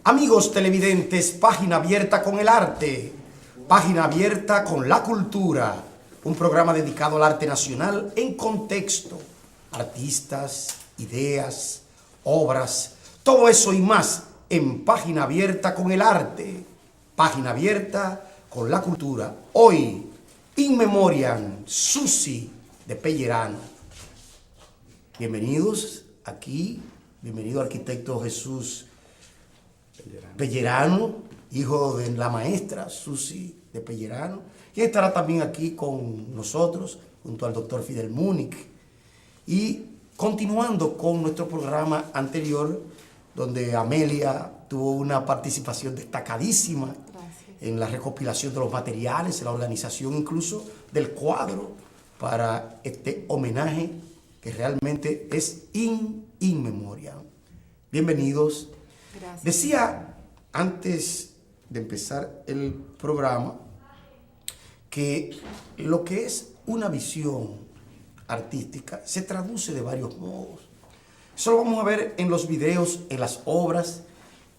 Amigos televidentes, página abierta con el arte, página abierta con la cultura, un programa dedicado al arte nacional en contexto, artistas, ideas, obras, todo eso y más en página abierta con el arte, página abierta con la cultura. Hoy, In Memoriam, Susi de Pellerano. Bienvenidos aquí, bienvenido arquitecto Jesús Pellerano, hijo de la maestra Susi de Pellerano, y estará también aquí con nosotros, junto al doctor Fidel Múnich. Y continuando con nuestro programa anterior, donde Amelia tuvo una participación destacadísima. Gracias. En la recopilación de los materiales, en la organización incluso del cuadro para este homenaje que realmente es in memoriam. Bienvenidos. Gracias. Decía antes de empezar el programa que lo que es una visión artística se traduce de varios modos. Eso lo vamos a ver en los videos, en las obras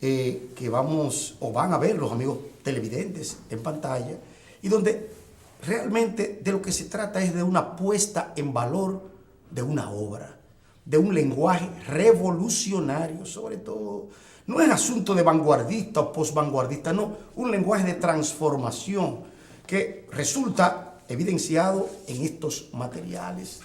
que vamos o van a ver los amigos televidentes en pantalla, y donde realmente de lo que se trata es de una puesta en valor de una obra, de un lenguaje revolucionario, sobre todo. No es asunto de vanguardista o posvanguardista, no, un lenguaje de transformación que resulta evidenciado en estos materiales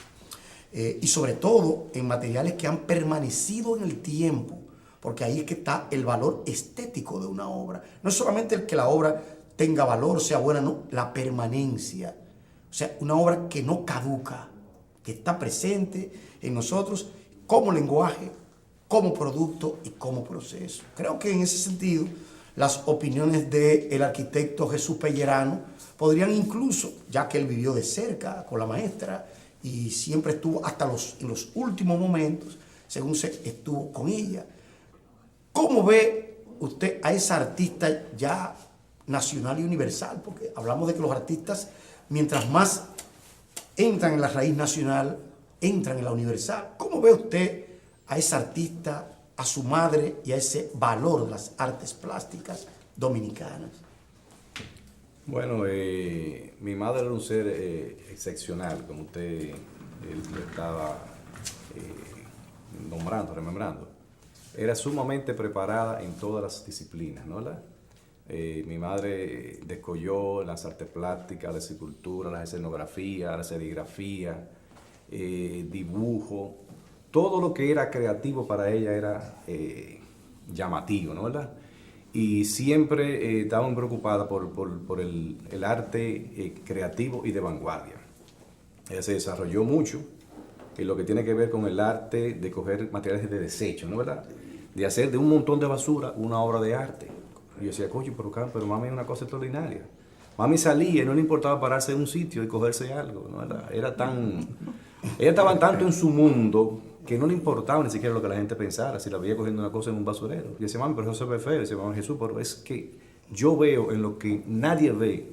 y sobre todo en materiales que han permanecido en el tiempo, porque ahí es que está el valor estético de una obra. No es solamente el que la obra tenga valor, sea buena, no, la permanencia. O sea, una obra que no caduca, que está presente en nosotros como lenguaje, como producto y como proceso. Creo que en ese sentido las opiniones del arquitecto Jesús Pellerano podrían incluso, ya que él vivió de cerca con la maestra y siempre estuvo hasta en los últimos momentos, según se estuvo con ella. ¿Cómo ve usted a esa artista ya nacional y universal? Porque hablamos de que los artistas, mientras más entran en la raíz nacional, entran en la universal. ¿Cómo ve usted a esa artista, a su madre y a ese valor de las artes plásticas dominicanas? Bueno, mi madre era un ser excepcional, como usted lo estaba remembrando. Era sumamente preparada en todas las disciplinas, ¿no? Mi madre descolló las artes plásticas, la escultura, la escenografía, la serigrafía, dibujo. Todo lo que era creativo para ella era llamativo, ¿no? ¿Verdad? Y siempre estaban preocupada por el arte creativo y de vanguardia. Ella se desarrolló mucho en lo que tiene que ver con el arte de coger materiales de desecho, ¿no? ¿Verdad? De hacer de un montón de basura una obra de arte. Y yo decía, coño, pero mami es una cosa extraordinaria. Mami salía y no le importaba pararse en un sitio y cogerse algo, ¿no? Ella estaba tanto en su mundo que no le importaba ni siquiera lo que la gente pensara, si la veía cogiendo una cosa en un basurero. Y decía, mami, pero eso se ve feo. Y decía, mami, Jesús, pero es que yo veo en lo que nadie ve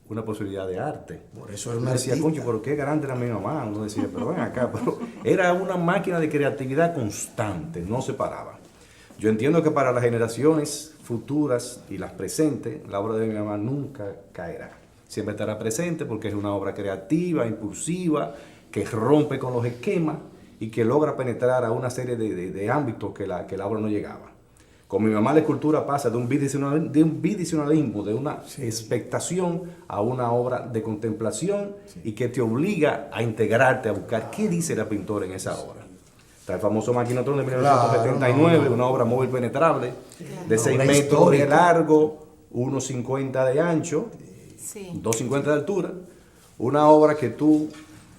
una posibilidad de arte. Por eso era una decía, artista. coño, pero qué grande era mi mamá. Uno decía, pero ven acá. Pero era una máquina de creatividad constante, no se paraba. Yo entiendo que para las generaciones futuras y las presentes, la obra de mi mamá nunca caerá. Siempre estará presente porque es una obra creativa, impulsiva, que rompe con los esquemas y que logra penetrar a una serie de ámbitos que la obra no llegaba. Con mi mamá la escultura pasa de un bidimensionalismo, de una expectación a una obra de contemplación y que te obliga a integrarte, a buscar qué dice la pintora en esa obra. Está el famoso Maquinotron de 1979, una obra móvil penetrable, de 6 metros de largo, 1,50 de ancho, 2,50 de altura. Una obra que tú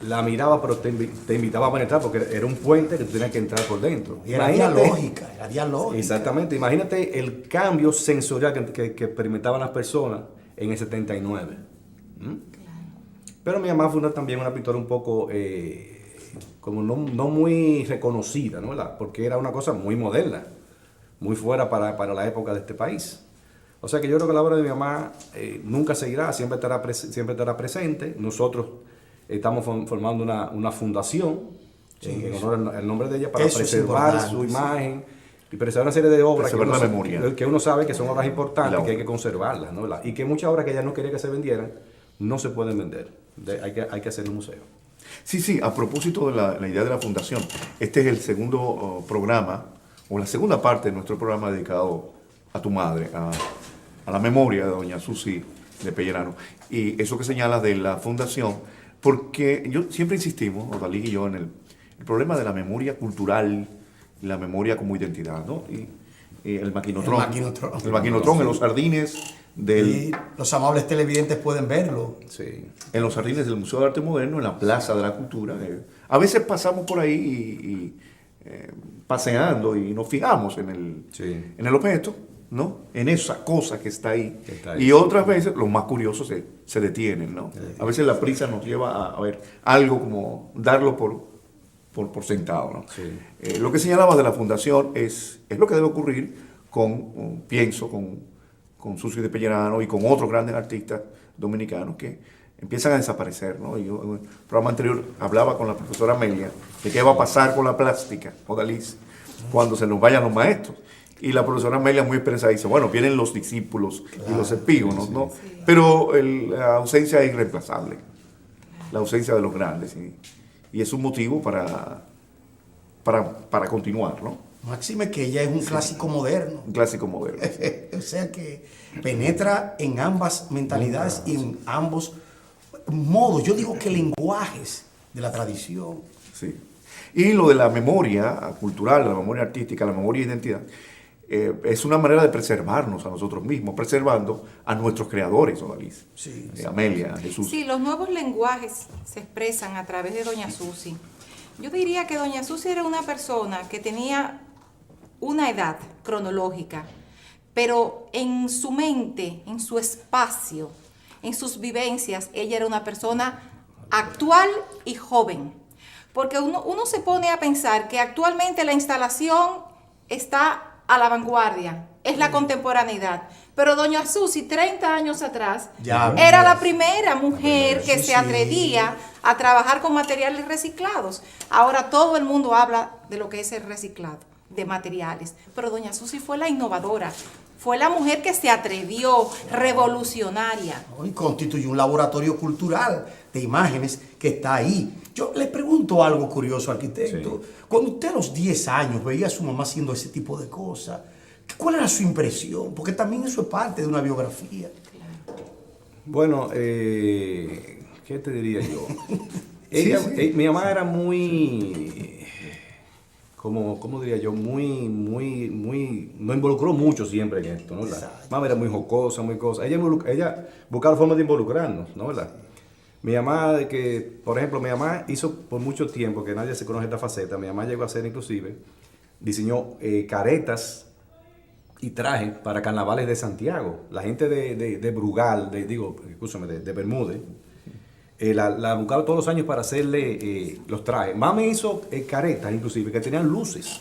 la mirabas, pero te invitaba a penetrar porque era un puente que tú tenías que entrar por dentro. Y era dialógica. Exactamente. Imagínate el cambio sensorial que experimentaban las personas en el 79. Claro. Pero mi mamá fue también una pintora un poco como no muy reconocida, ¿no? Porque era una cosa muy moderna, muy fuera para la época de este país. O sea que yo creo que la obra de mi mamá nunca se irá, siempre estará presente. Nosotros estamos formando una fundación en honor al nombre de ella para preservar su imagen, Y preservar una serie de obras Preservar la memoria. que uno sabe que son obras importantes, La que hay que conservarlas, ¿no? Y que muchas obras que ella no quería que se vendieran, no se pueden vender. Hay que hacer un museo. Sí, a propósito de la idea de la fundación, este es el segundo programa, o la segunda parte de nuestro programa dedicado a tu madre, a la memoria de doña Susi de Pellerano. Y eso que señala de la fundación, porque yo siempre insistimos, Odalí y yo, en el problema de la memoria cultural, la memoria como identidad, ¿no? Y el maquinotrón. El maquinotrón en los jardines Y los amables televidentes pueden verlo. Sí. En los jardines del Museo de Arte Moderno, en la Plaza de la Cultura. A veces pasamos por ahí paseando y nos fijamos en el objeto, ¿no? En esa cosa que está ahí. Y otras veces, los más curiosos se detienen, ¿no? A veces la prisa nos lleva a ver algo como darlo por sentado, ¿no? Sí. Lo que señalaba de la fundación es lo que debe ocurrir pienso, con Susi de Pellerano y con otros grandes artistas dominicanos que empiezan a desaparecer, ¿no? Yo en el programa anterior hablaba con la profesora Amelia de qué va a pasar con la plástica, Odalís, cuando se nos vayan los maestros. Y la profesora Amelia muy esperanzada dice, bueno, vienen los discípulos y los epígonos, ¿no? Sí. Pero la ausencia es irreemplazable, la ausencia de los grandes, y es un motivo para continuar, ¿no? Máxime que ella es un clásico moderno. Un clásico moderno. O sea que penetra en ambas mentalidades y en ambos modos. Yo digo que lenguajes de la tradición. Sí. Y lo de la memoria cultural, la memoria artística, la memoria de identidad, es una manera de preservarnos a nosotros mismos, preservando a nuestros creadores, Odalís. Sí, Amelia, Jesús. Sí, los nuevos lenguajes se expresan a través de doña Susi. Yo diría que doña Susi era una persona que tenía una edad cronológica, pero en su mente, en su espacio, en sus vivencias, ella era una persona actual y joven. Porque uno se pone a pensar que actualmente la instalación está a la vanguardia, es la contemporaneidad. Pero doña Susi, 30 años atrás, era la primera mujer que se atrevía a trabajar con materiales reciclados. Ahora todo el mundo habla de lo que es el reciclado de materiales, pero doña Susi fue la innovadora, fue la mujer que se atrevió, revolucionaria. Y constituyó un laboratorio cultural de imágenes que está ahí. Yo le pregunto algo curioso, arquitecto. Sí. Cuando usted a los 10 años veía a su mamá haciendo ese tipo de cosas, ¿cuál era su impresión? Porque también eso es parte de una biografía. Bueno, ¿qué te diría yo? Mi mamá era muy... ¿Cómo diría yo? Nos involucró mucho siempre en esto, ¿no? La mamá era muy jocosa, muy cosa. Ella buscaba formas de involucrarnos, ¿no? ¿Verdad? Mi mamá, por ejemplo, mi mamá hizo por mucho tiempo, que nadie se conoce esta faceta, mi mamá llegó a hacer inclusive, diseñó caretas y trajes para carnavales de Santiago. La gente de Brugal, de Bermúdez, la buscaba todos los años para hacerle los trajes. Mami hizo caretas, inclusive, que tenían luces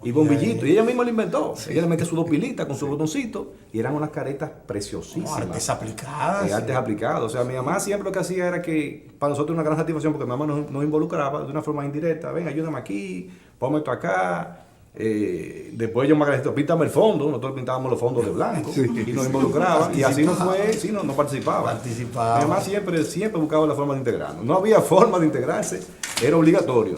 y bombillitos. Y ella misma lo inventó. Sí. Ella le metía sus 2 pilitas con su botoncito y eran unas caretas preciosísimas. Artes aplicadas. Artes aplicadas. O sea, mi mamá siempre lo que hacía era que, para nosotros una gran satisfacción, porque mi mamá nos involucraba de una forma indirecta. Ven, ayúdame aquí, ponme esto acá. Después yo me agradezco, píntame el fondo, nosotros pintábamos los fondos de blanco y nos involucraban y así no fue, no participaba. Mi mamá siempre buscaba la forma de integrarnos. No había forma de integrarse, era obligatorio.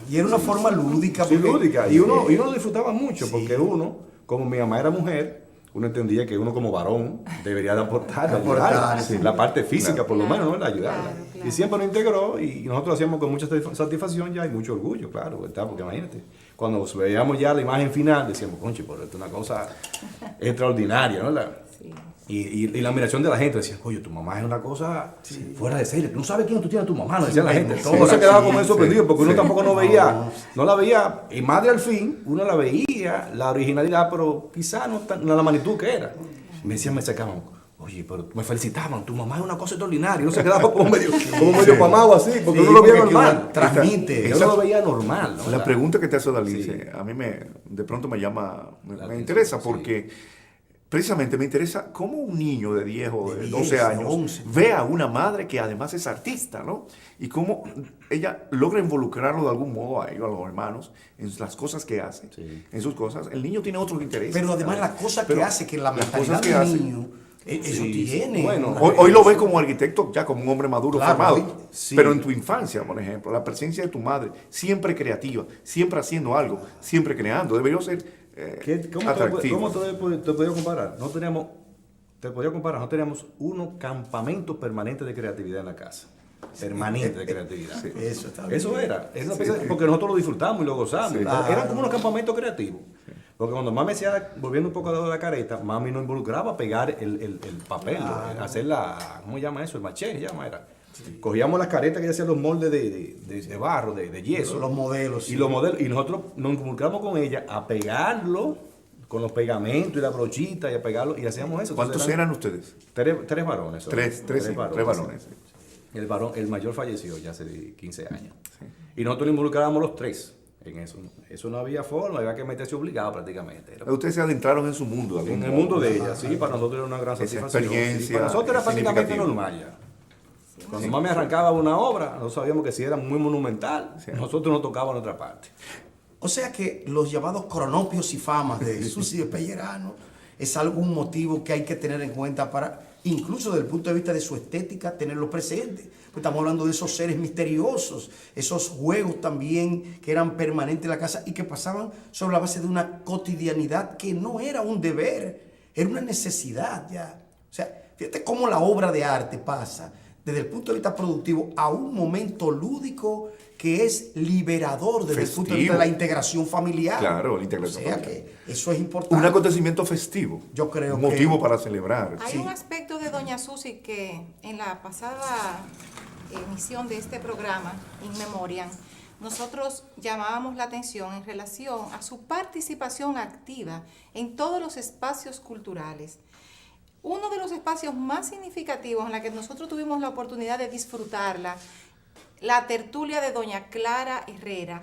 Y era una forma lúdica. Sí, lúdica. Y uno disfrutaba mucho porque uno, como mi mamá era mujer, uno entendía que uno como varón debería de aportar la parte física, por lo menos, ¿no? Ayudarla. Claro. Y siempre nos integró y nosotros lo hacíamos con mucha satisfacción ya y mucho orgullo, claro, ¿verdad? Porque imagínate, cuando veíamos ya la imagen final, decíamos, conche, pero esto es una cosa extraordinaria, ¿no? Sí. Y la admiración de la gente, decían, oye, tu mamá es una cosa fuera de serie, tú no sabes quién tú tienes a tu mamá, no decía la gente. Uno se quedaba como sorprendido porque uno tampoco no la veía, y madre al fin, uno la veía, la originalidad, pero quizá no la magnitud que era. Me decían, me sacaban, oye, pero me felicitaban, tu mamá es una cosa extraordinaria. Uno se quedaba como medio pamado así, porque uno lo veía normal. Transmite. Uno lo veía normal, ¿no? La pregunta que te hace Odalís, a mí de pronto me llama, me interesa, porque precisamente me interesa cómo un niño de 10 o de 12 10, años 11. ve a una madre que además es artista, ¿no? Y cómo ella logra involucrarlo de algún modo a ellos, a los hermanos, en las cosas que hace, en sus cosas. El niño tiene otros intereses. Pero además ¿sabes? las cosas Pero que hace, que la las mentalidad cosas que del hace- niño, eso Sí, tiene. bueno, una Hoy lo ves relación. como arquitecto, ya como un hombre maduro, Claro, formado. hoy, sí. Pero en tu infancia, por ejemplo, la presencia de tu madre, siempre creativa, siempre haciendo algo, siempre creando, debería ser atractivo. ¿Cómo te podía comparar? Te podía comparar, no teníamos un campamento permanente de creatividad en la casa. Permanente de creatividad. Eso está bien. Eso era. Porque nosotros lo disfrutamos y lo gozamos. Sí. Eran como unos campamentos creativos. Porque cuando mami hacía, volviendo un poco de la careta, mami nos involucraba a pegar el papel, hacer la, ¿cómo se llama eso? El maché, se llama, era. Cogíamos las caretas que ella hacía los moldes de barro, de yeso. Los modelos. Y sí. los modelos, y nosotros nos involucramos con ella a pegarlo con los pegamentos y la brochita y a pegarlo y hacíamos eso. ¿Cuántos Entonces, eran ustedes? Tres varones. solo. Tres varones. Sí. El mayor falleció ya hace 15 años. Y nosotros nos involucrábamos los tres en eso. Eso no había forma, había que meterse obligado prácticamente. Era Ustedes se adentraron en su mundo. de algún en el modo. mundo de ella, sí, para nosotros era una gran Esa satisfacción. experiencia Sí, para nosotros era prácticamente significativa. normal ya. Cuando mami arrancaba una obra, nosotros sabíamos que si era muy monumental, nosotros nos tocaba en otra parte. O sea que los llamados cronopios y famas de Susi de Pellerano es algún motivo que hay que tener en cuenta para, incluso desde el punto de vista de su estética, tenerlo presente. Pues estamos hablando de esos seres misteriosos, esos juegos también que eran permanentes en la casa y que pasaban sobre la base de una cotidianidad que no era un deber, era una necesidad ya. O sea, fíjate cómo la obra de arte pasa desde el punto de vista productivo a un momento lúdico que es liberador desde el punto de vista de la integración familiar. Claro, la integración O sea familiar. que eso es importante. Un acontecimiento festivo. Yo creo un que- motivo para celebrar. Hay Sí. un aspecto de Doña Susi que en la pasada emisión de este programa, In Memoriam, nosotros llamábamos la atención en relación a su participación activa en todos los espacios culturales. Uno de los espacios más significativos en la que nosotros tuvimos la oportunidad de disfrutarla, la tertulia de Doña Clara Herrera.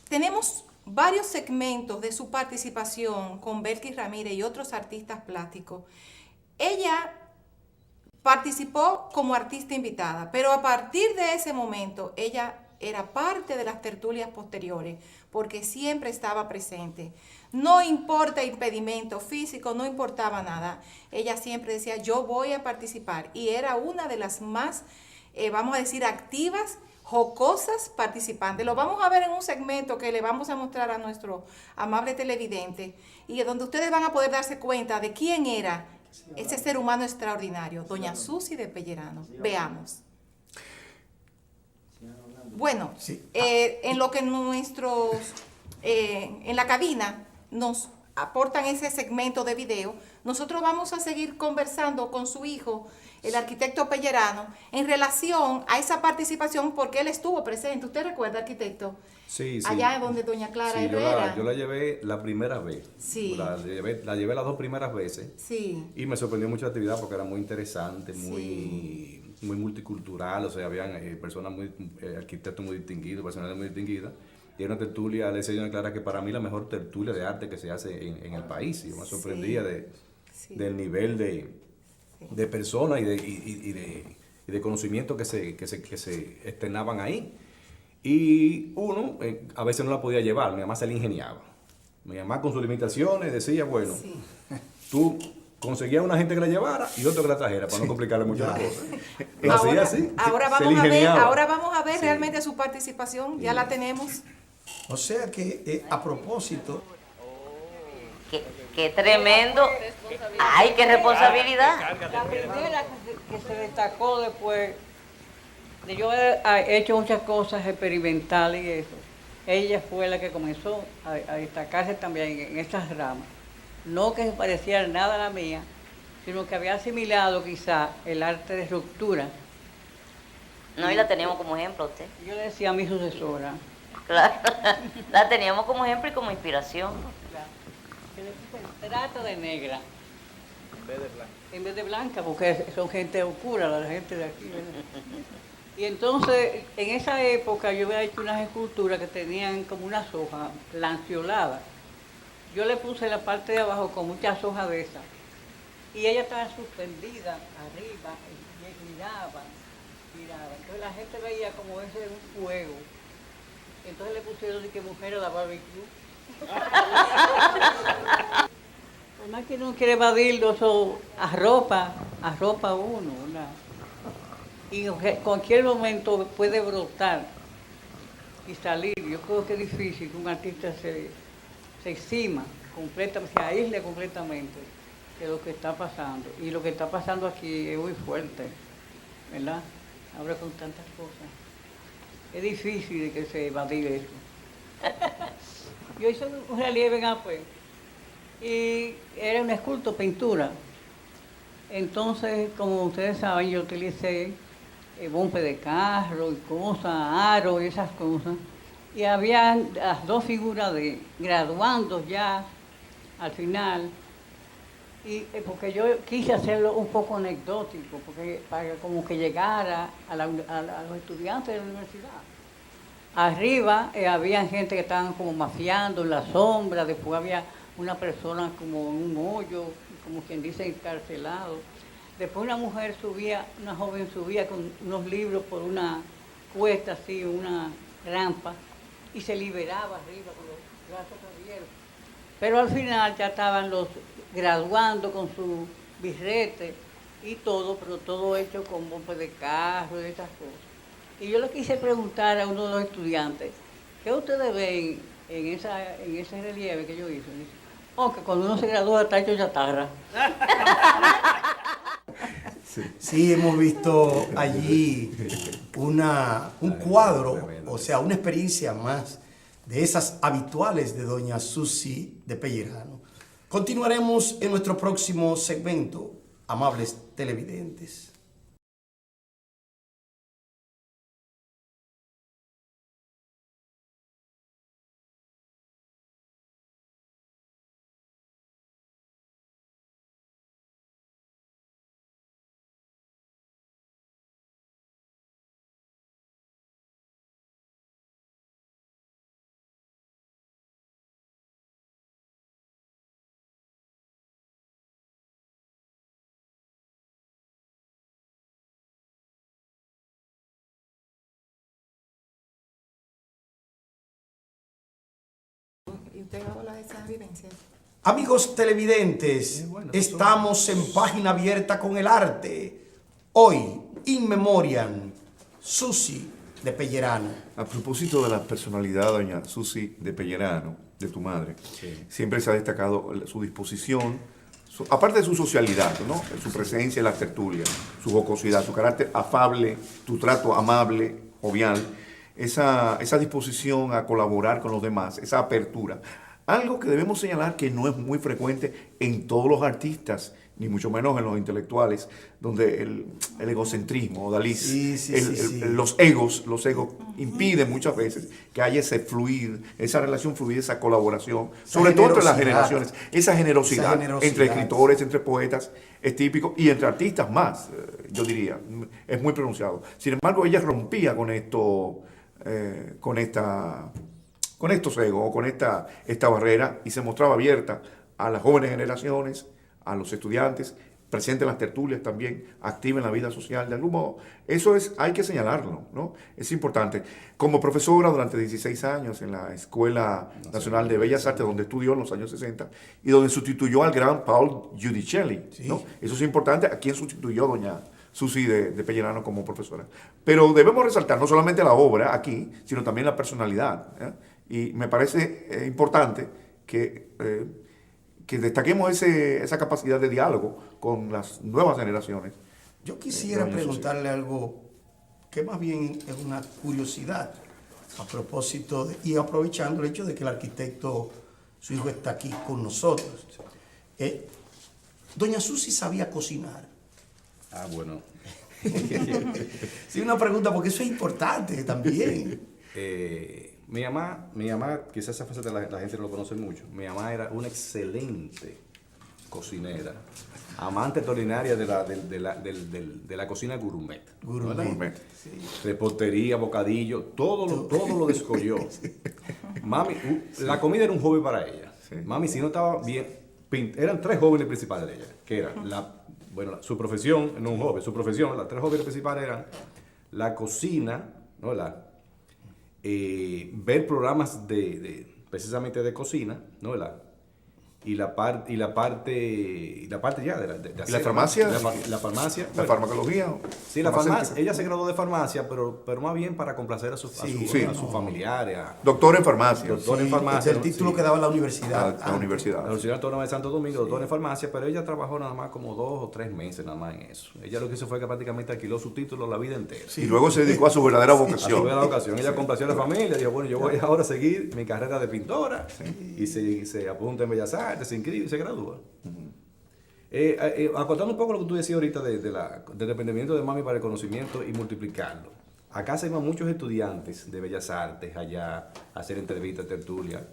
Tenemos varios segmentos de su participación con Belkis Ramírez y otros artistas plásticos. Ella participó como artista invitada, pero a partir de ese momento ella era parte de las tertulias posteriores porque siempre estaba presente. No importa impedimento físico, no importaba nada. Ella siempre decía, yo voy a participar. Y era una de las más, vamos a decir, activas, jocosas participantes. Lo vamos a ver en un segmento que le vamos a mostrar a nuestro amable televidente y donde ustedes van a poder darse cuenta de quién era ese ser humano extraordinario, Doña Susi de Pellerano. Veamos. Bueno, Sí. en lo que nuestros, en la cabina nos aportan ese segmento de video, nosotros vamos a seguir conversando con su hijo, el arquitecto Pellerano, en relación a esa participación porque él estuvo presente. ¿Usted recuerda, arquitecto? Sí, sí. Allá donde Doña Clara Sí, Herrera. yo la llevé la primera vez. Sí. La llevé las dos primeras veces. Sí. Y me sorprendió mucho la actividad porque era muy interesante, muy multicultural, o sea, habían personas muy, arquitectos muy distinguidos, personas muy distinguidas. Y era una tertulia, le decía a Doña Clara que para mí la mejor tertulia de arte que se hace en el país. Y yo me sorprendía Sí. del nivel de personas y de conocimiento que se externaban ahí. Y uno a veces no la podía llevar, mi mamá se la ingeniaba. Mi mamá con sus limitaciones decía, bueno, Sí. tú conseguías una gente que la llevara y otro que la trajera para no complicarle mucho la cosa. Y hacía Ahora, así, ahora se la vamos a ver, ingeniaba. ahora vamos a ver realmente su participación. Ya la tenemos. O sea que a propósito, Qué tremendo. Ay, qué responsabilidad. La primera que se destacó después de yo haber hecho muchas cosas experimentales y eso, ella fue la que comenzó a destacarse también en estas ramas. No que se pareciera nada a la mía, sino que había asimilado quizá el arte de ruptura. No, y la teníamos como ejemplo a usted. Yo le decía a mi sucesora, Claro. La teníamos como ejemplo y como inspiración. que le puse trato de negra. En vez de blanca, porque son gente oscura, la gente de aquí. ¿verdad? Y entonces, en esa época yo había hecho unas esculturas que tenían como unas hojas lanceoladas. Yo le puse la parte de abajo con muchas hojas de esas. Y ella estaba suspendida arriba y miraba. Entonces la gente veía como ese era un fuego. Entonces le pusieron de que mujer a la barbecue. Por más que uno quiere evadirlo, eso arropa uno, ¿verdad? Y en cualquier momento puede brotar y salir. Yo creo que es difícil que un artista se encima completamente, se aísle completamente de lo que está pasando. Y lo que está pasando aquí es muy fuerte, ¿verdad? Ahora con tantas cosas. Es difícil de que se evadire eso. Yo hice un relieve en Apple y era un esculto, pintura. Entonces, como ustedes saben, yo utilicé bombe de carro y cosas, aros y esas cosas. Y había las dos figuras de graduandos ya al final. Y porque yo quise hacerlo un poco anecdótico, porque para como que llegara a los estudiantes de la universidad. Arriba había gente que estaban como mafiando en la sombra, después había una persona como en un hoyo, como quien dice encarcelado. Después una mujer subía, una joven subía con unos libros por una cuesta así, una rampa, y se liberaba arriba con los brazos abiertos. Pero al final ya estaban los graduando con su birrete y todo, pero todo hecho con bombas de carro y esas cosas. Y yo le quise preguntar a uno de los estudiantes, ¿qué ustedes ven en ese relieve que yo hice? Y dice, oh, que cuando uno se gradúa está hecho chatarra. Sí, hemos visto allí un cuadro, o sea, una experiencia más de esas habituales de doña Susi de Pellerano. Continuaremos en nuestro próximo segmento, amables televidentes. Y usted habla de esas vivencias. Amigos televidentes, estamos en Página Abierta con el arte. Hoy, in memoriam, Susi de Pellerano. A propósito de la personalidad, doña Susi de Pellerano, de tu madre, siempre se ha destacado su disposición, aparte de su socialidad, ¿no? Su presencia en las tertulias, su jocosidad, su carácter afable, tu trato amable, jovial, esa disposición a colaborar con los demás, esa apertura. Algo que debemos señalar que no es muy frecuente en todos los artistas, ni mucho menos en los intelectuales, donde el egocentrismo, los egos impiden muchas veces que haya ese fluir, esa relación fluida, esa colaboración, sobre todo entre las generaciones, esa generosidad entre escritores, entre poetas, es típico, y entre artistas más, yo diría, es muy pronunciado. Sin embargo, ella rompía con esto, con estos egos, con esta barrera, y se mostraba abierta a las jóvenes generaciones, a los estudiantes, presente en las tertulias también, activa en la vida social, de algún modo. Eso hay que señalarlo, ¿no? Es importante. Como profesora durante 16 años en la Escuela Nacional de Bellas Artes, donde estudió en los años 60, y donde sustituyó al gran Paul Giudicelli, ¿no? Eso es importante, a quien sustituyó doña Susi de Pellerano como profesora. Pero debemos resaltar no solamente la obra aquí, sino también la personalidad, ¿eh? Y me parece importante que destaquemos esa capacidad de diálogo con las nuevas generaciones. Yo quisiera preguntarle algo que más bien es una curiosidad a propósito y aprovechando el hecho de que el arquitecto, su hijo, está aquí con nosotros. Doña Susi sabía cocinar. Ah, bueno. Sí, una pregunta, porque eso es importante también. Mi mamá, quizás esa faceta la gente no lo conoce mucho. Mi mamá era una excelente cocinera, amante extraordinaria de la cocina gourmet. Gourmet. Sí. Repostería, bocadillo, todo lo descolló. Mami, la comida era un hobby para ella. Sí. Mami, si no estaba bien, eran 3 jóvenes principales de ella, que eran su profesión, no un joven, su profesión, las 3 jóvenes principales eran la cocina, ¿no? Ver programas precisamente de cocina, ¿no? Y la parte ya de ¿Y la farmacia? La farmacia. ¿La farmacología? Sí, la farmacia. Ella se graduó de farmacia, pero más bien para complacer a sus familiares. Doctor en farmacia. Doctor en farmacia. El título que daba en la universidad. La universidad. La Universidad Autónoma de Santo Domingo, doctor en farmacia, pero ella trabajó nada más como 2 o 3 meses nada más en eso. Ella lo que hizo fue que prácticamente alquiló su título la vida entera. Y luego se dedicó a su verdadera A su vocación. verdadera vocación. Ella complació a la familia, dijo, bueno, yo voy ahora a seguir mi carrera de pintora, y se apunta en Bellas Artes, se inscribe y se gradúa. Acotando un poco lo que tú decías ahorita del dependimiento de mami para el conocimiento y multiplicarlo. Acá se iban muchos estudiantes de Bellas Artes allá a hacer entrevistas, tertulias,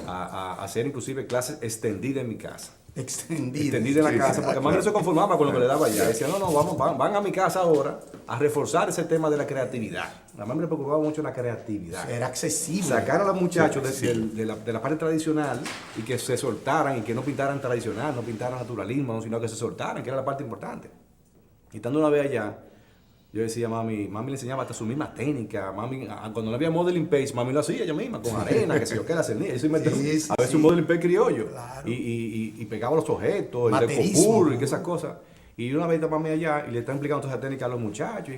a hacer inclusive clases extendidas en mi casa. Extendida En la casa, porque mami no se conformaba con lo que le daba allá. Decía, no, van a mi casa ahora a reforzar ese tema de la creatividad. A mami le preocupaba mucho la creatividad. era accesible. Sacar a los muchachos de la parte tradicional y que se soltaran y que no pintaran tradicional, no pintaran naturalismo, sino que se soltaran, que era la parte importante. Y estando una vez allá, yo decía, mami le enseñaba hasta su misma técnica. Mami, cuando no había modeling page, mami lo hacía ella misma, con arena, que se yo qué la cernía. A veces un modeling page criollo. Claro. Y pegaba los objetos, el decopur y esas cosas. Y una vez mami allá y le está explicando toda esa técnica a los muchachos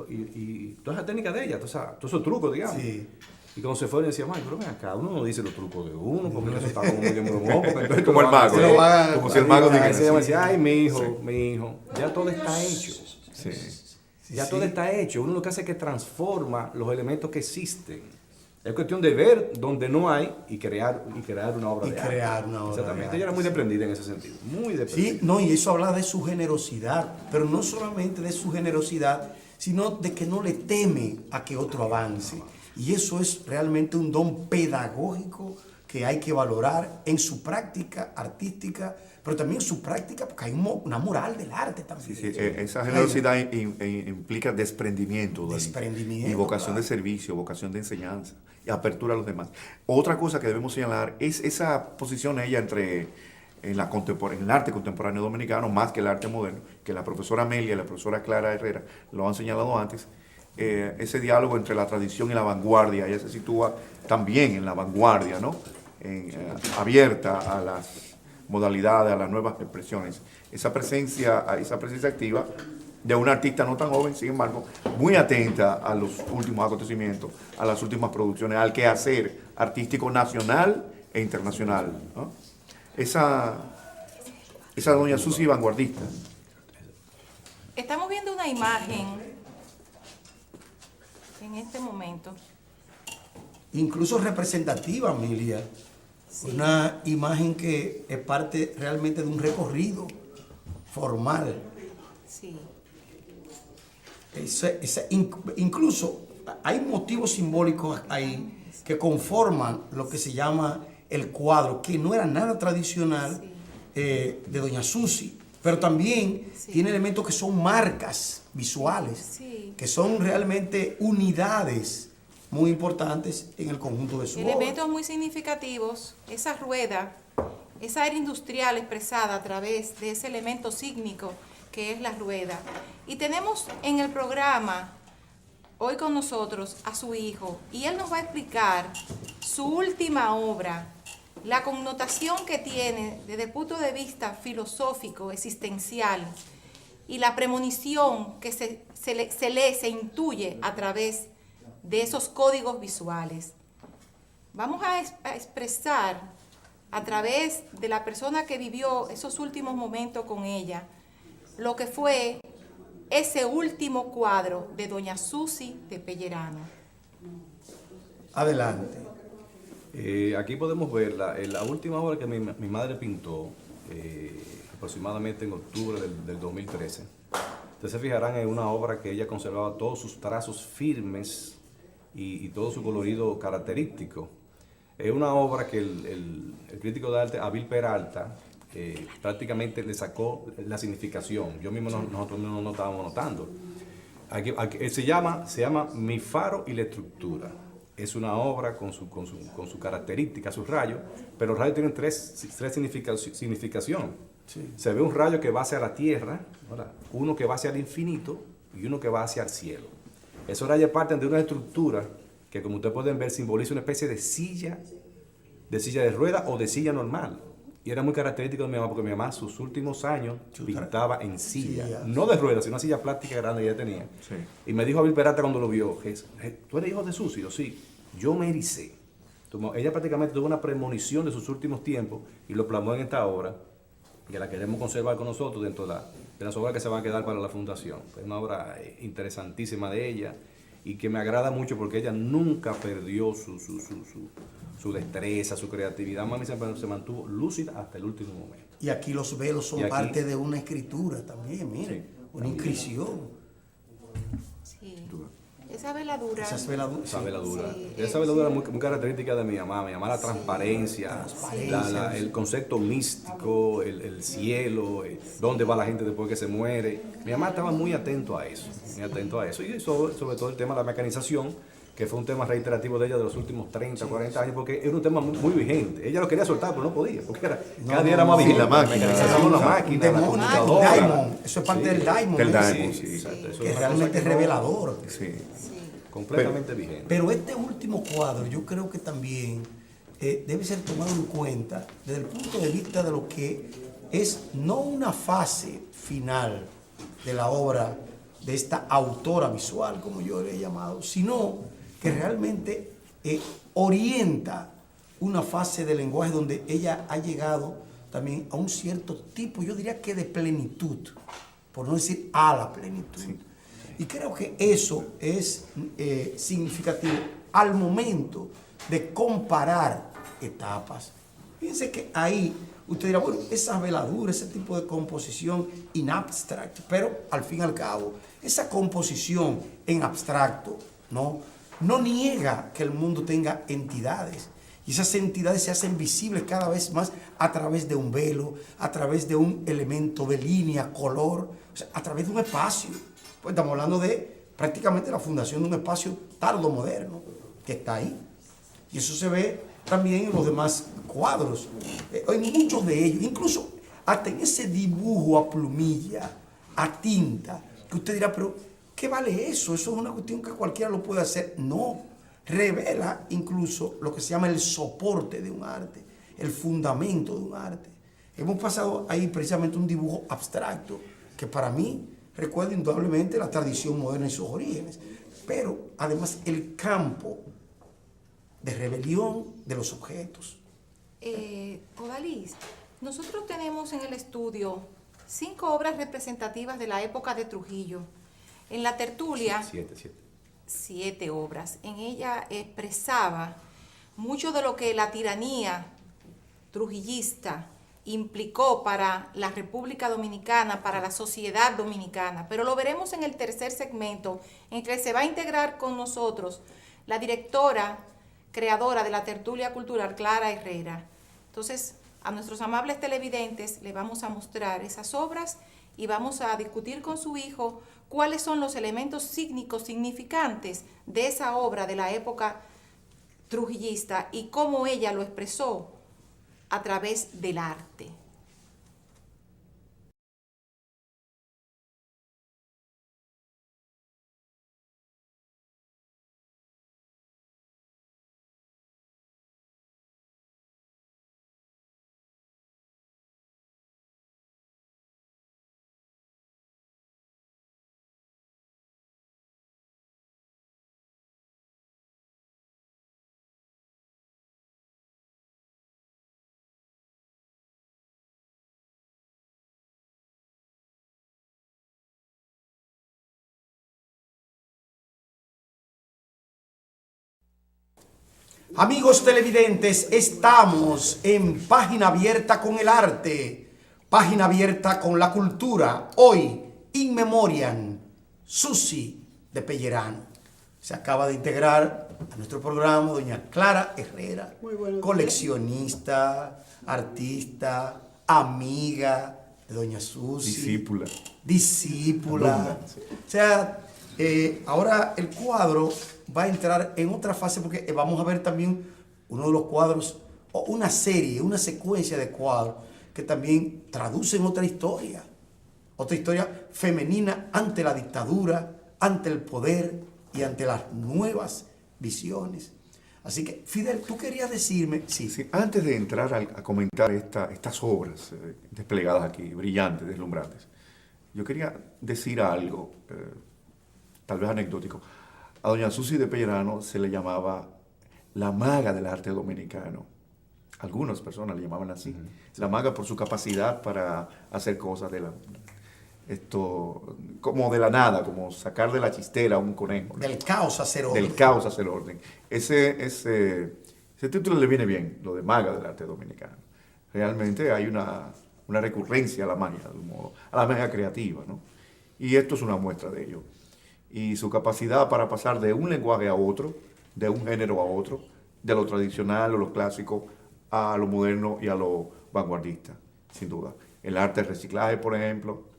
y toda esa técnica de ella, todos esos trucos, digamos. Sí. Y cuando se fue, le decía, mami, pero ven acá, uno no dice los trucos de uno, porque eso está como medio bromón. Como el mago, como si el mago dijera. Ella me decía, ay, mi hijo, ya todo está hecho. Sí. Ya todo está hecho. Uno lo que hace es que transforma los elementos que existen. Es cuestión de ver donde no hay y crear una obra de arte. Exactamente. Ella era muy desprendida en ese sentido. Muy desprendida. Sí, no, y eso habla de su generosidad. Pero no solamente de su generosidad, sino de que no le teme a que otro avance. Y eso es realmente un don pedagógico que hay que valorar en su práctica artística, pero también en su práctica, porque hay una moral del arte también. Sí, esa generosidad implica desprendimiento y vocación de servicio, vocación de enseñanza y apertura a los demás. Otra cosa que debemos señalar es esa posición ella en el arte contemporáneo dominicano, más que el arte moderno, que la profesora Amelia y la profesora Clara Herrera lo han señalado antes. Ese diálogo entre la tradición y la vanguardia, ella se sitúa también en la vanguardia, ¿no? Abierta a las modalidades, a las nuevas expresiones. Esa presencia activa de una artista no tan joven, sin embargo, muy atenta a los últimos acontecimientos, a las últimas producciones, al quehacer artístico nacional e internacional, ¿no? Esa doña Susi vanguardista. Estamos viendo una imagen en este momento. Incluso representativa, Amelia. Sí. Una imagen que es parte realmente de un recorrido formal. Sí. Incluso hay motivos simbólicos ahí que conforman lo que se llama el cuadro, que no era nada tradicional, sí, de doña Susi, pero también sí, tiene elementos que son marcas visuales, sí, que son realmente unidades muy importantes en el conjunto de su obra. Elementos muy significativos, esa rueda, esa era industrial expresada a través de ese elemento sígnico que es la rueda. Y tenemos en el programa hoy con nosotros a su hijo, y él nos va a explicar su última obra, la connotación que tiene desde el punto de vista filosófico, existencial, y la premonición que se intuye a través de esos códigos visuales. Vamos a expresar a través de la persona que vivió esos últimos momentos con ella lo que fue ese último cuadro de doña Susi de Pellerano. Adelante. Aquí podemos ver la última obra que mi madre pintó, aproximadamente en octubre del 2013. Ustedes se fijarán en una obra que ella conservaba todos sus trazos firmes y todo su colorido característico. Es una obra que el crítico de arte Abel Peralta prácticamente le sacó la significación. Yo mismo nosotros no lo estábamos notando. Se llama Mi faro y la estructura. es una obra con su característica, sus rayos, pero los rayos tienen tres significación. Sí. Se ve un rayo que va hacia la tierra, ¿verdad? Uno que va hacia el infinito y uno que va hacia el cielo. Esos rayos parten de una estructura que, como ustedes pueden ver, simboliza una especie de silla de rueda o de silla normal. Y era muy característico de mi mamá, porque mi mamá sus últimos años pintaba en silla, no de ruedas, sino una silla plástica grande que ella tenía. Sí. Y me dijo Abel Peralta cuando lo vio, ¿tú eres hijo de Susi? Yo, sí. Yo me ericé. Ella prácticamente tuvo una premonición de sus últimos tiempos y lo plasmó en esta obra, que la queremos conservar con nosotros dentro de las obras que se van a quedar para la fundación. Es una obra interesantísima de ella y que me agrada mucho porque ella nunca perdió su destreza, su creatividad. Mami siempre se mantuvo lúcida hasta el último momento. Y aquí los velos son parte de una escritura también, mire, Sí, una inscripción. Sí. Esa veladura. Esas veladuras. Esa veladura. Sí, Esa veladura es muy característica de mi mamá. Mi mamá, la transparencia, el concepto místico, el cielo, dónde va la gente después que se muere. Mi mamá estaba muy atento a eso, Y sobre todo el tema de la mecanización, que fue un tema reiterativo de ella de los últimos 30, 40 años, porque era un tema muy vigente. Ella lo quería soltar, pero no podía, porque cada día era más vigente. la máquina, mecanización, la sí, máquina, la Diamond, computadora. eso es parte del Diamond. Del ese, Diamond, Sí, exacto. Eso que es es una realmente cosa que no- revelador. Sí. completamente vigente. Pero este último cuadro yo creo que también debe ser tomado en cuenta desde el punto de vista de lo que es no una fase final de la obra de esta autora visual, como yo le he llamado, sino que realmente orienta una fase de lenguaje donde ella ha llegado también a un cierto tipo, yo diría que de plenitud, por no decir a la plenitud. Sí. Y creo que eso es significativo al momento de comparar etapas. Fíjense que ahí usted dirá, bueno, esas veladuras, ese tipo de composición in abstract, pero al fin y al cabo, esa composición en abstracto, no niega que el mundo tenga entidades. Y esas entidades se hacen visibles cada vez más a través de un velo, a través de un elemento de línea, color, o sea, a través de un espacio. Pues estamos hablando de prácticamente la fundación de un espacio tardo-moderno que está ahí. Y eso se ve también en los demás cuadros, en muchos de ellos, incluso hasta en ese dibujo a plumilla, a tinta, que usted dirá, pero ¿qué vale eso? Eso es una cuestión que cualquiera lo puede hacer. No, revela incluso lo que se llama el soporte de un arte, el fundamento de un arte. Hemos pasado ahí precisamente un dibujo abstracto que para mí recuerda indudablemente la tradición moderna y sus orígenes, pero además el campo de rebelión de los objetos. Odalis, nosotros tenemos en el estudio 5 obras representativas de la época de Trujillo. En la tertulia, 7 obras. En ella expresaba mucho de lo que la tiranía trujillista implicó para la República Dominicana, para la sociedad dominicana. Pero lo veremos en el tercer segmento, en que se va a integrar con nosotros la directora, creadora de la tertulia cultural, Clara Herrera. Entonces, a nuestros amables televidentes le vamos a mostrar esas obras y vamos a discutir con su hijo cuáles son los elementos significantes de esa obra de la época trujillista y cómo ella lo expresó a través del arte. Amigos televidentes, estamos en Página Abierta con el Arte, Página Abierta con la Cultura. Hoy, in memoriam, Susi de Pellerano. Se acaba de integrar a nuestro programa doña Clara Herrera, coleccionista, artista, amiga de doña Susi. Discípula. Discípula. Alumna, sí. O sea, Ahora el cuadro va a entrar en otra fase porque vamos a ver también uno de los cuadros, o una serie, una secuencia de cuadros que también traducen otra historia femenina ante la dictadura, ante el poder y ante las nuevas visiones. Así que, Fidel, tú querías decirme, sí. Sí, antes de entrar a comentar estas obras desplegadas aquí, brillantes, deslumbrantes, yo quería decir algo, tal vez anecdótico. A doña Susi de Pellerano se le llamaba la maga del arte dominicano. Algunas personas le llamaban así. La maga por su capacidad para hacer cosas como de la nada, como sacar de la chistera a un conejo, ¿no? Del caos hacer orden. Del caos hacer orden. Ese título le viene bien, lo de maga del arte dominicano. Realmente hay una recurrencia a la magia, de un modo, a la magia creativa, ¿no? Y esto es una muestra de ello. Y su capacidad para pasar de un lenguaje a otro, de un género a otro, de lo tradicional o lo clásico a lo moderno y a lo vanguardista, sin duda. El arte del reciclaje, por ejemplo.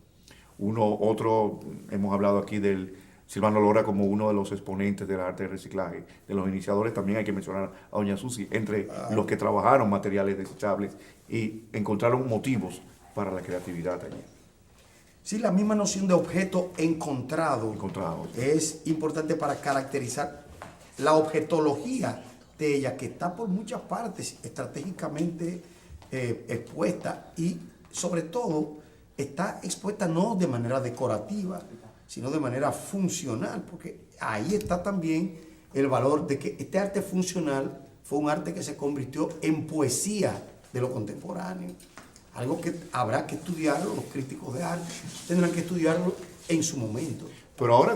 Hemos hablado aquí del Silvano Lora como uno de los exponentes del arte del reciclaje. De los iniciadores también hay que mencionar a doña Susi, entre los que trabajaron materiales desechables y encontraron motivos para la creatividad allí. Sí, la misma noción de objeto encontrado Encontrados. es importante para caracterizar la objetología de ella, que está por muchas partes estratégicamente expuesta y sobre todo está expuesta no de manera decorativa, sino de manera funcional, porque ahí está también el valor de que este arte funcional fue un arte que se convirtió en poesía de lo contemporáneo. Algo que habrá que estudiarlo, los críticos de arte tendrán que estudiarlo en su momento. Pero ahora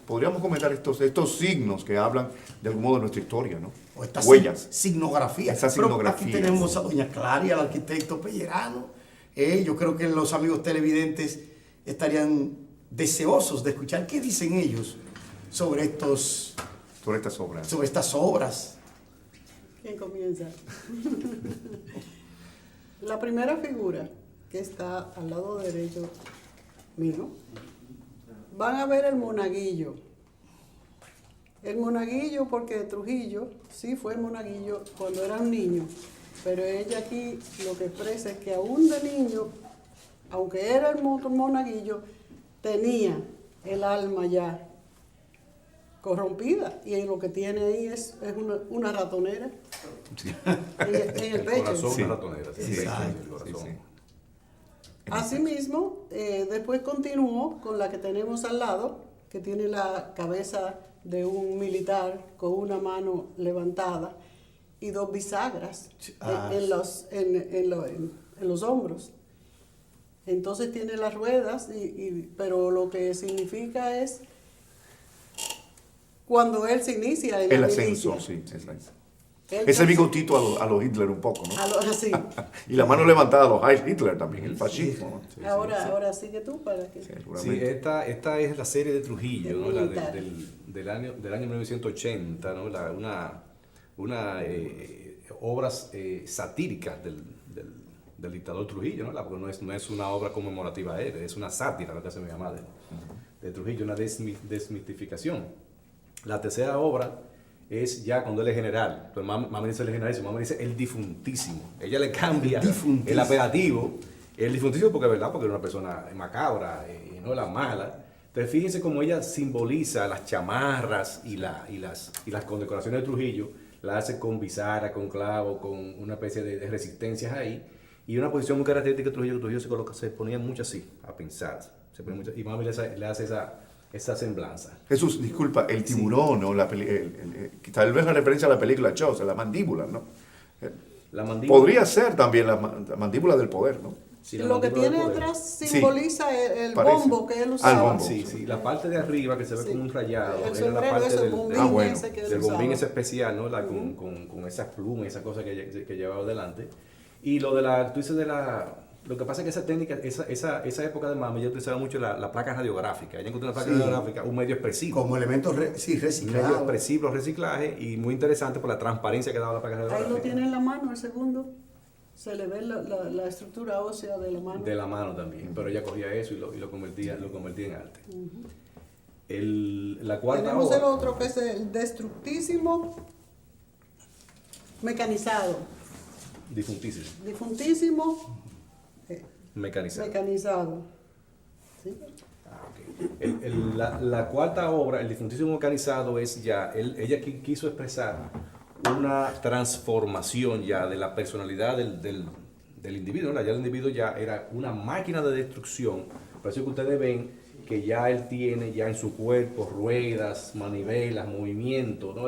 podríamos comentar estos signos que hablan de algún modo de nuestra historia, ¿no? O esta Huellas. signografía. Esa Pero signografía. aquí tenemos a doña Claria, al arquitecto Pellerano. Yo creo que los amigos televidentes estarían deseosos de escuchar qué dicen ellos sobre Sobre estas obras. estas obras. ¿Quién comienza? La primera figura que está al lado derecho mío, van a ver el monaguillo. El monaguillo, porque Trujillo sí fue monaguillo cuando era un niño, pero ella aquí lo que expresa es que aún de niño, aunque era el monaguillo, tenía el alma ya corrompida, y lo que tiene ahí es una ratonera en el pecho. Corazón, Sí. una ratonera. Sí, Sí, el sí, corazón. sí. Asimismo, después continuó con la que tenemos al lado, que tiene la cabeza de un militar con una mano levantada y dos bisagras en los hombros. Entonces tiene las ruedas, pero lo que significa es cuando él se inicia en El la ascenso, milicia. sí. Él Ese se- bigotito a los Hitler un poco, ¿no? Así. Y la mano levantada a los Heil Hitler también, el fascismo, ¿no? Sí, Ahora sigue tú para que... Sí, Sí, seguramente. esta es la serie de Trujillo, ¿no? La Militar. del año 1980, ¿no? Una obras satíricas del dictador Trujillo, ¿no? Porque no es una obra conmemorativa a él, es una sátira, lo que se me llama de Trujillo, una desmitificación. La tercera obra es ya cuando él es general. Entonces, mamá dice el general y su mamá dice el difuntísimo. Ella le cambia Difuntísimo. el apelativo. El difuntísimo porque es verdad, porque era una persona macabra y no la mala. Entonces fíjense cómo ella simboliza las chamarras y las condecoraciones de Trujillo. La hace con bisagra, con clavo, con una especie de resistencias ahí. Y una posición muy característica de Trujillo se ponía mucho así, a pensar. Y mami le hace esa semblanza. Jesús, disculpa, el tiburón, ¿no? Tal vez la referencia a la película Jaws, la mandíbula, ¿no? La mandíbula. Podría ser también la mandíbula del poder, ¿no? Sí, la Lo que mandíbula tiene del poder. atrás simboliza el parece. bombo que él Ah, usaba. el bombo. Sí, la parte de arriba que se ve Sí. como un rayado, El era la sombrero parte ese, del, bombín bueno, ese que él del bombín usaba. ese especial, ¿no? Con esas plumas, esas cosas que llevaba delante. Y lo de tú dices lo que pasa es que esa técnica, esa época de mami, ella utilizaba mucho la placa radiográfica. Ella encontró una placa Sí. radiográfica, un medio expresivo. Como elementos Un medio reciclados. expresivo, reciclaje y muy interesante por la transparencia que daba la placa Ahí radiográfica. lo tiene en la mano, el segundo. Se le ve la estructura ósea de la mano. De la mano también, pero ella cogía eso y lo convertía en arte. La cuarta Tenemos el obra, otro que es el destructísimo mecanizado. difuntísimo, Difuntísimo mecanizado. mecanizado. ¿Sí? La cuarta obra, el difuntísimo mecanizado, es ya, ella quiso expresar una transformación ya de la personalidad del individuo, ¿no? Ya el individuo ya era una máquina de destrucción, por eso que ustedes ven que ya él tiene ya en su cuerpo ruedas, manivelas, movimiento, ¿no?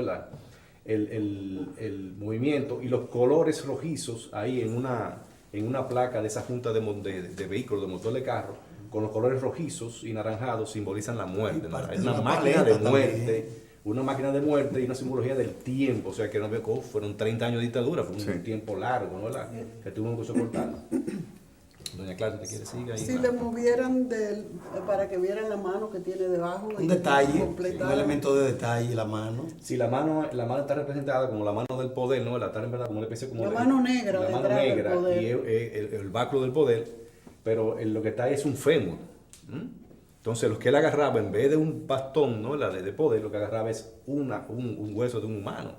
El movimiento y los colores rojizos ahí en una placa de esa junta de vehículos, de motor de carro, con los colores rojizos y naranjados simbolizan la muerte, ¿no? Es una máquina de muerte, una máquina de muerte y una simbología del tiempo, o sea que no veo que fueron 30 años de dictadura, fue un tiempo largo, ¿no? Que tuvo que soportar. Doña Clara, ¿te quiere seguir ahí? Si le movieran para que vieran la mano que tiene debajo. Un detalle, completar. un elemento de detalle, la mano. Sí, la mano está representada como la mano del poder, ¿no? Está en verdad como una especie como La mano negra la mano detrás del negra poder. y el báculo del poder, pero lo que está ahí es un fémur. Entonces, lo que él agarraba, en vez de un bastón, ¿no? de poder, lo que agarraba es un hueso de un humano,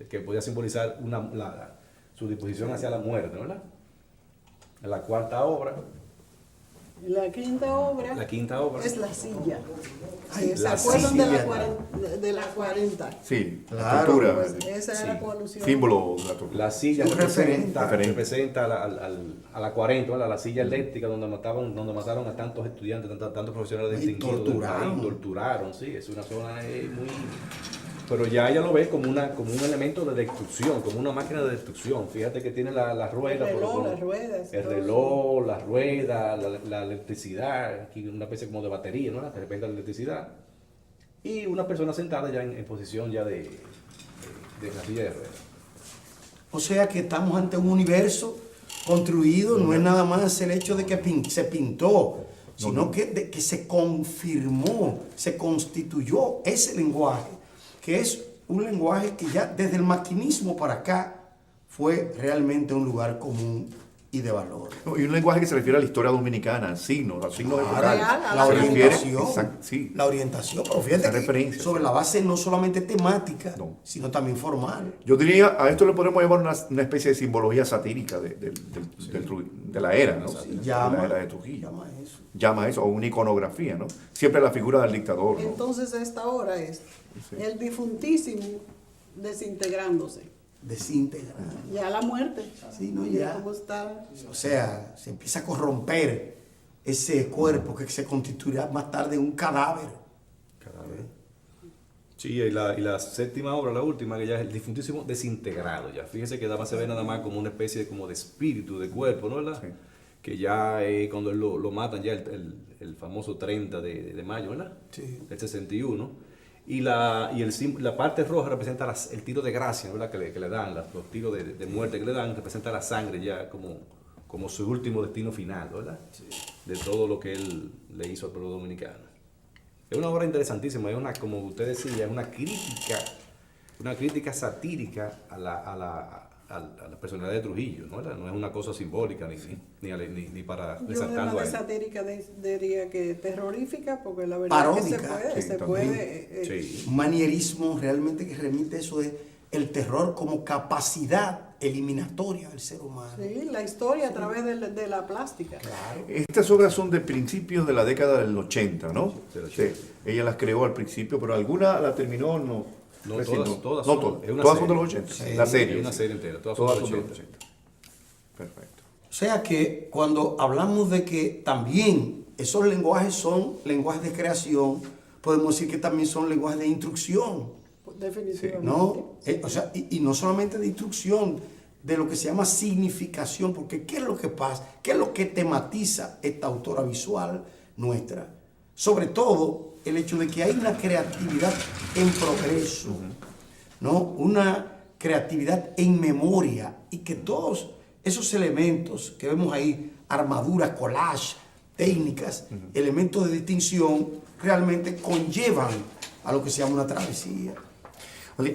que podía simbolizar su disposición hacia la muerte, ¿verdad? La cuarta obra. La quinta obra. Es la silla. Ay, ¿Se la acuerdan silla. de la 40? Sí, la Claro, cultura, Pues esa era la alusión. símbolo de la tortura. La silla Un referente. representa a la 40, ¿verdad? La silla eléctrica donde mataron a tantos estudiantes, tantos profesionales Y distinguidos del torturaron. país, torturaron, sí, es una zona muy... Pero ya ella lo ve como un elemento de destrucción, como una máquina de destrucción. Fíjate que tiene la rueda, El reloj, pero las ruedas, el todo reloj, las ruedas, la electricidad, aquí una especie como de batería, ¿no? De repente la electricidad. Y una persona sentada ya en posición ya de la silla de ruedas. O sea que estamos ante un universo construido, no es nada más el hecho de que se pintó, sino que se confirmó, se constituyó ese lenguaje, que es un lenguaje que ya desde el maquinismo para acá fue realmente un lugar común y de valor. No, y un lenguaje que se refiere a la historia dominicana, al signo, a los signos epocales. a La Se refiere- orientación, exacto, sí. la orientación, pero fíjate Esa que referencia, sobre sí. la base no solamente temática, No. sino también formal. Yo diría, a esto le podemos llamar una especie de simbología satírica de la era, ¿no? De la era de Trujillo. Llama eso. Llama eso, o una iconografía, ¿no? Siempre la figura del dictador, ¿no? Entonces esta hora es el difuntísimo desintegrándose. Desintegrar. Ya la muerte. Sí, no, Mira ya. cómo está. O sea, se empieza a corromper ese cuerpo que se constituirá más tarde en un cadáver. Sí, y la séptima obra, la última, que ya es el difuntísimo desintegrado. Ya fíjese que se ve nada más como una especie de espíritu, de cuerpo, ¿no? ¿Verdad? Sí. Que ya cuando lo matan, ya el famoso 30 de mayo, ¿verdad? Sí. El 61. Y la parte roja representa el tiro de gracia, ¿verdad? Que le dan, los tiros de muerte que le dan, representa la sangre ya como su último destino final, ¿verdad? Sí. De todo lo que él le hizo al pueblo dominicano. Es una obra interesantísima, como usted decía, es una crítica satírica a la personalidad de Trujillo, ¿no? No es una cosa simbólica ni para Yo resaltarlo de a él. satírica diría que terrorífica, porque la verdad es que Paródica. se puede. Sí. Un manierismo realmente que remite eso de el terror como capacidad eliminatoria del ser humano. Sí, la historia a través de la plástica. Estas obras son de principios de la década del 80, ¿no? Del Sí, ella las creó al principio, pero alguna la terminó, no. No, Recién todas no son- todas. es una Todas son de serie. los 80. Sí, La serie. es una sí. serie entera, todas Todas son son de de los los 80. Perfecto. O sea que cuando hablamos de que también esos lenguajes son lenguajes de creación, podemos decir que también son lenguajes de instrucción, Definitivamente. ¿no? O sea, y no solamente de instrucción, de lo que se llama significación, porque ¿qué es lo que pasa? ¿Qué es lo que tematiza esta autora visual nuestra? Sobre todo el hecho de que hay una creatividad en progreso, ¿no? Una creatividad en memoria, y que todos esos elementos que vemos ahí, armadura, collage, técnicas, elementos de distinción, realmente conllevan a lo que se llama una travesía.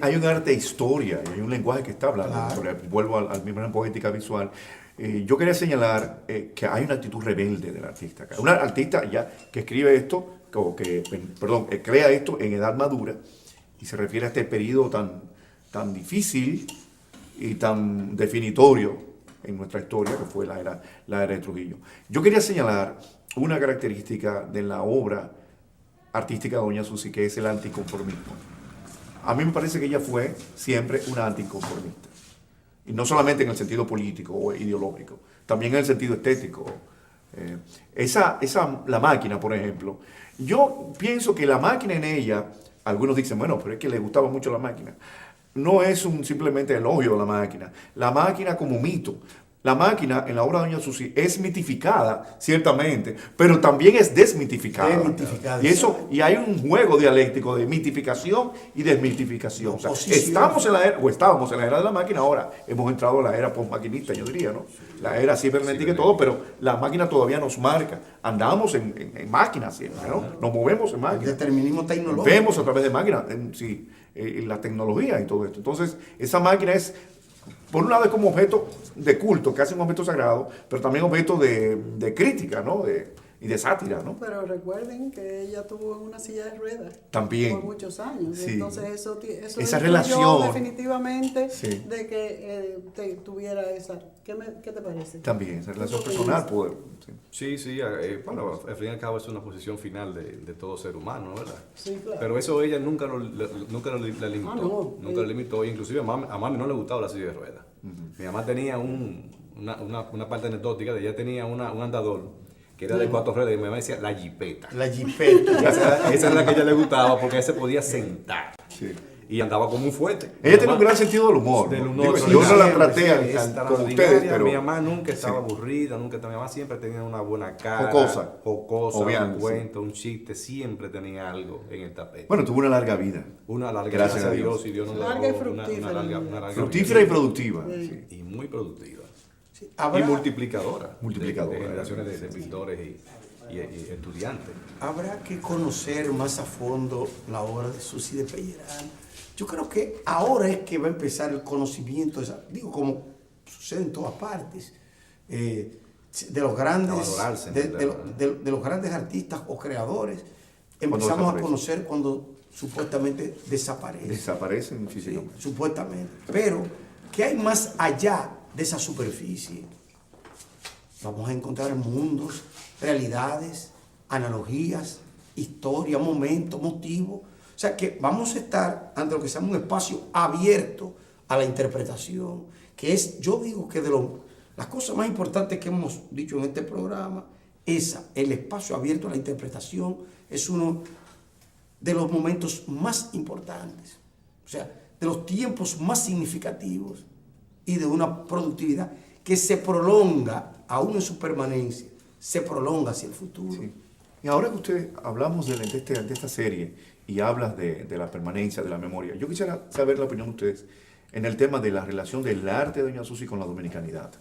Hay un arte de historia, y hay un lenguaje que está hablando. Claro. Vuelvo al mismo poética visual. Yo quería señalar que hay una actitud rebelde del artista acá. Una artista ya que escribe esto, crea esto en edad madura, y se refiere a este periodo tan difícil y tan definitorio en nuestra historia, que fue la era de Trujillo. Yo quería señalar una característica de la obra artística de doña Susi, que es el anticonformismo. A mí me parece que ella fue siempre una anticonformista. Y no solamente en el sentido político o ideológico, también en el sentido estético. La máquina, por ejemplo, yo pienso que la máquina en ella, algunos dicen, bueno, pero es que le gustaba mucho la máquina. No es simplemente elogio de la máquina como mito. La máquina en la obra de doña Susi es mitificada, ciertamente, pero también es desmitificada. Y hay un juego dialéctico de mitificación y desmitificación. O sea, estábamos en la era de la máquina, ahora hemos entrado a la era postmaquinista, yo diría, ¿no? La era cibernética y todo, pero la máquina todavía nos marca. Andamos en máquinas siempre, ¿no? Nos movemos en máquinas. El determinismo tecnológico. Vemos a través de máquinas, la tecnología y todo esto. Entonces, esa máquina es, por un lado, es como objeto de culto, casi un objeto sagrado, pero también objeto de crítica, ¿no? Y de sátira, ¿no? Pero recuerden que ella tuvo una silla de ruedas también por muchos años. Sí. Entonces eso esa influyó relación definitivamente sí. de que tuviera esa. ¿Qué te parece? También, esa relación personal. Sí, bueno, al fin y al cabo es una posición final de todo ser humano, ¿verdad? Sí, claro. Pero eso ella nunca la limitó. No, nunca la limitó. Inclusive a mami no le gustaba la silla de ruedas. Mi mamá tenía una parte anecdótica de ella tenía un andador que era de 4 ruedas, y mi mamá decía la jipeta. La jipeta. Esa era la que a ella le gustaba porque ella se podía sentar. Sí. Y andaba como un fuerte. Ella tiene un gran sentido del humor. Digo, yo no la traté como ustedes, pero mi mamá nunca estaba aburrida, mi mamá siempre tenía una buena cara. Jocosa, un cuento, un chiste, siempre tenía algo en el tapete. Bueno, tuvo una larga vida. Una larga, gracias a Dios. Y Dios nos Larga y dejó fructífera. una larga Fructífera y productiva. Sí. y muy productiva. Sí, Y multiplicadora. Multiplicadora. De generaciones de pintores y estudiantes. Habrá que conocer más a fondo la obra de Susi de Pellerano. Yo creo que ahora es que va a empezar el conocimiento, como sucede en todas partes, de los grandes, de los grandes artistas o creadores. Empezamos a conocer cuando supuestamente desaparecen. Desaparecen muchísimo. Sí, supuestamente. Pero, ¿qué hay más allá de esa superficie? Vamos a encontrar mundos, realidades, analogías, historia, momentos, motivos. O sea que vamos a estar ante lo que se llama un espacio abierto a la interpretación, que es, yo digo que de las cosas más importantes que hemos dicho en este programa, el espacio abierto a la interpretación es uno de los momentos más importantes, o sea, de los tiempos más significativos y de una productividad que se prolonga, aún en su permanencia, se prolonga hacia el futuro. Sí. Y ahora que ustedes hablamos de esta serie y hablas de la permanencia, de la memoria, yo quisiera saber la opinión de ustedes en el tema de la relación del arte de doña Susi con la dominicanidad.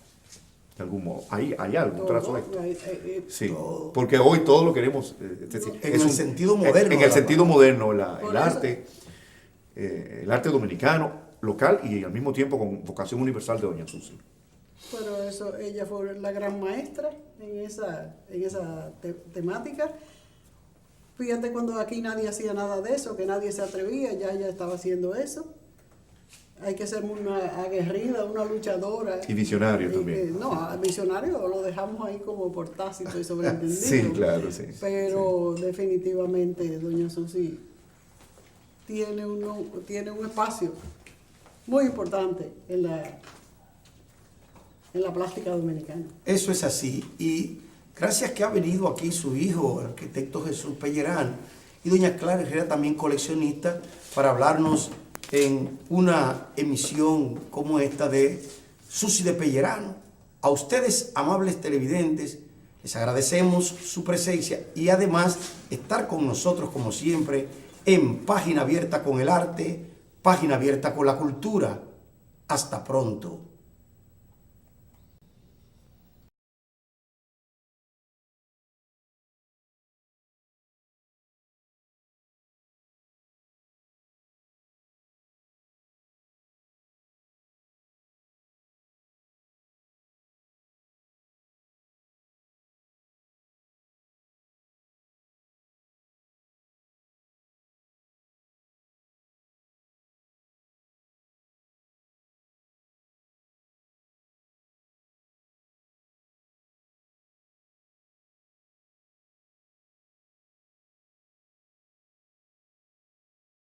De algún modo, ¿hay algo trazo de esto? Sí, porque hoy todo lo queremos, en el sentido moderno. En el sentido moderno, el arte dominicano, local y al mismo tiempo con vocación universal de doña Susi. Pero eso, ella fue la gran maestra en esa temática. Fíjate cuando aquí nadie hacía nada de eso, que nadie se atrevía, ya ella estaba haciendo eso. Hay que ser una aguerrida, una luchadora. Y visionario también. No, visionario lo dejamos ahí como por tácito y sobreentendido. Sí, claro, sí. Pero sí, definitivamente doña Susi tiene un espacio muy importante en la plástica dominicana. Eso es así. Y gracias que ha venido aquí su hijo, el arquitecto Jesús Pellerano, y doña Clara Herrera, también coleccionista, para hablarnos en una emisión como esta de Susi de Pellerano. A ustedes, amables televidentes, les agradecemos su presencia y además estar con nosotros, como siempre, en Página Abierta con el Arte, Página Abierta con la Cultura. Hasta pronto.